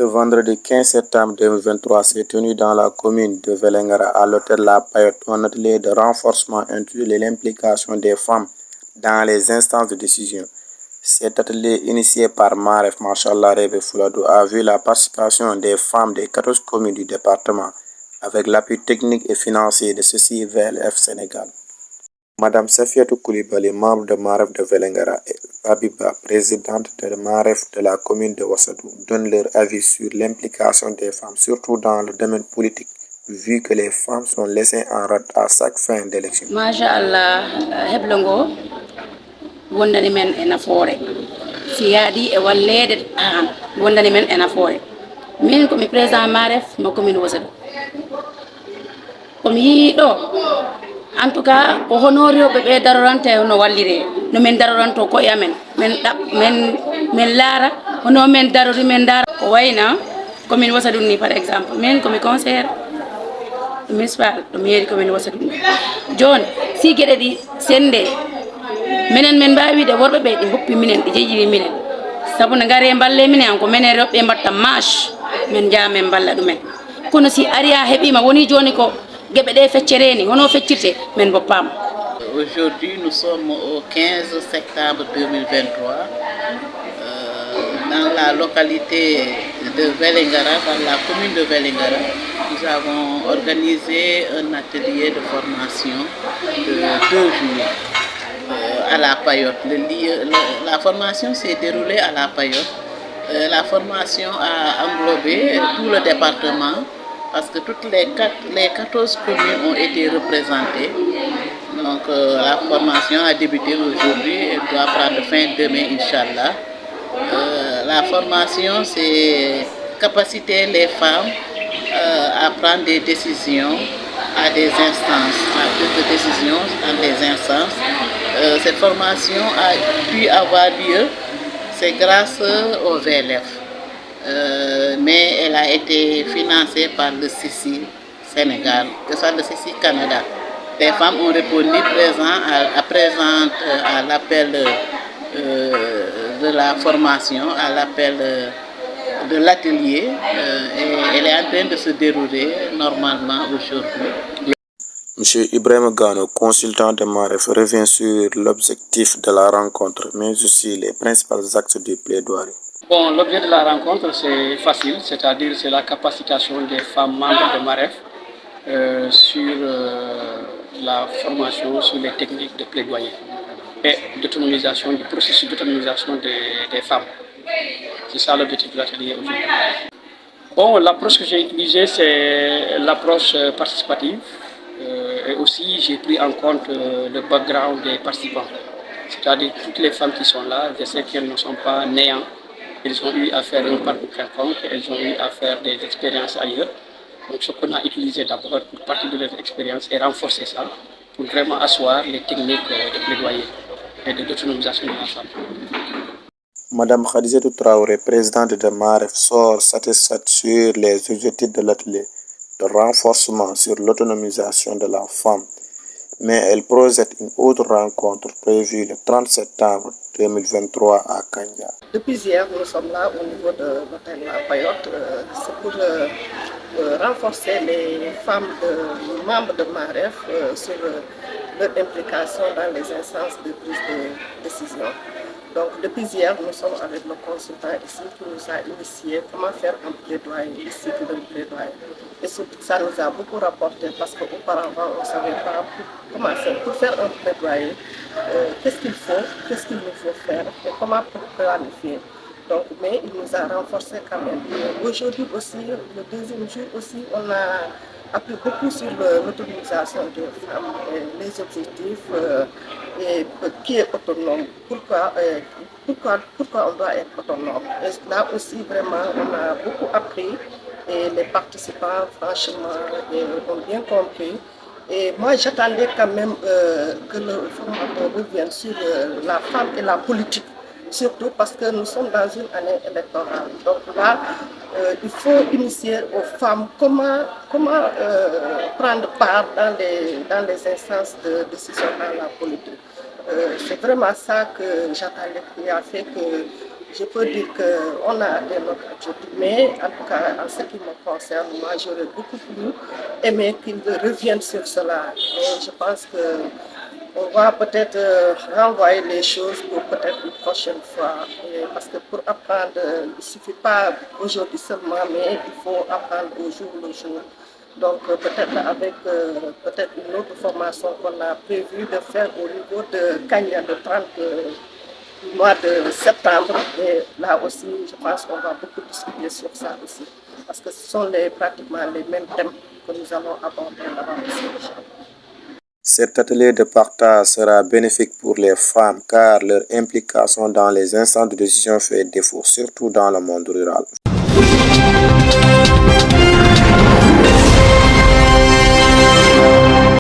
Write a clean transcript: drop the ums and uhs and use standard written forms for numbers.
Ce vendredi 15 septembre 2023 s'est tenu dans la commune de Vélingara à l'hôtel La Payotte un atelier de renforcement intitulé l'implication des femmes dans les instances de décision. Cet atelier initié par Maref Machallah Rebe Fouladou a vu la participation des femmes des 14 communes du département avec l'appui technique et financier de ceci VLF Sénégal. Madame Safiatou Koulibaly, membre de Maref de Vélingara, et Habiba, présidente de Maref de la commune de Ouassadou, donnent leur avis sur l'implication des femmes, surtout dans le domaine politique, vu que les femmes sont laissées en rade à chaque fin d'élection. Masha'Allah, Heblongo, wondani men e nafoore. Si yaadi e wallede wondani men e nafoore. Min komi président Maref mo commune Ouassadou. Komi yi ɗo en tout cas ko hono rewɓe ɓe darorante no wallire no min daroranto koye amen min laara hono men darori men dara ko wayna commune Ouassadou ni par exemple min komi conseillére municipal ɗo mairie commune Ouassadou joni si gueɗe ɗi sende minen min mbawi wiide worɓe ɓe ɗi goppi minen ɗi jejjiri minen saabu no gaare balle minen ko minen rewɓe mbatta marche min jaa min balla ɗumen kono si ari ha heeɓima woni joni ko Aujourd'hui, nous sommes au 15 septembre 2023 dans la localité de Vélingara, dans la commune de Vélingara. Nous avons organisé un atelier de formation de 2 jours à la Payotte. La formation s'est déroulée à la Payotte. La formation a englobé tout le département, parce que toutes les 14 communes ont été représentées. Donc la formation a débuté aujourd'hui et doit prendre fin demain, Inch'Allah. La formation, c'est capaciter les femmes à prendre des décisions à des instances, à prise de décisions dans des instances. Cette formation a pu avoir lieu, c'est grâce au VLF. Mais elle a été financée par le CICI Sénégal, que ce soit le CICI Canada. Les femmes ont répondu présent à l'appel de la formation, à l'appel de l'atelier, et elle est en train de se dérouler normalement aujourd'hui. Monsieur Ibrahim Gano, consultant de Maref, revient sur l'objectif de la rencontre, mais aussi les principaux axes du plaidoirie. Bon, l'objet de la rencontre, c'est facile, c'est-à-dire c'est la capacitation des femmes membres de Maref sur la formation, sur les techniques de plaidoyer et d'autonomisation, du processus d'autonomisation des femmes. C'est ça l'objectif de l'atelier aujourd'hui. Bon, l'approche que j'ai utilisée, c'est l'approche participative et aussi j'ai pris en compte le background des participants. C'est-à-dire toutes les femmes qui sont là, je sais qu'elles ne sont pas néants. Elles ont eu à faire un parcours quelconque, elles ont eu à faire des expériences ailleurs. Donc ce qu'on a utilisé d'abord pour partir de leur expérience et renforcer ça pour vraiment asseoir les techniques de plaidoyer et d'autonomisation de la femme. Madame Khadijatou Traoré, présidente de Maref, sort satisfaite sur les objectifs de l'atelier de renforcement sur l'autonomisation de la femme. Mais elle projette une autre rencontre prévue le 30 septembre 2023 à Kanya. Depuis hier, nous sommes là au niveau de l'hôtel La Payotte. C'est pour renforcer les femmes membres de Maref sur leur implication dans les instances de prise de décision. Donc depuis hier, nous sommes avec le consultant ici qui nous a initié comment faire un plaidoyer, ici pour un plaidoyer. Et ça nous a beaucoup rapporté parce qu'auparavant, on ne savait pas comment faire. Pour faire un plaidoyer, qu'est-ce qu'il faut, qu'est-ce qu'il nous faut faire et comment planifier. Donc, mais il nous a renforcé quand même. Aujourd'hui aussi, le deuxième jour aussi, on a appris beaucoup sur l'autonomisation des femmes, les objectifs, et qui est autonome, pourquoi on doit être autonome. Et là aussi, vraiment, on a beaucoup appris et les participants, franchement, ont bien compris. Et moi, j'attendais quand même que le formateur revienne sur la femme et la politique. Surtout parce que nous sommes dans une année électorale. Donc là, il faut initier aux femmes comment prendre part dans les instances de décision dans la politique. C'est vraiment ça que j'attendais, qui a fait que je peux dire qu'on a atteint notre objectif, mais en tout cas, en ce qui me concerne, moi, j'aurais beaucoup plus aimé qu'ils reviennent sur cela. Et je pense qu'on va peut-être renvoyer les choses pour peut-être une prochaine fois. Et parce que pour apprendre, il ne suffit pas aujourd'hui seulement, mais il faut apprendre au jour le jour. Donc peut-être avec peut-être une autre formation qu'on a prévu de faire au niveau de Kanya de 30 mois de septembre. Et là aussi, je pense qu'on va beaucoup discuter sur ça aussi. Parce que ce sont pratiquement les mêmes thèmes que nous allons aborder là-bas aussi. Cet atelier de partage sera bénéfique pour les femmes car leur implication dans les instances de décision fait défaut, surtout dans le monde rural.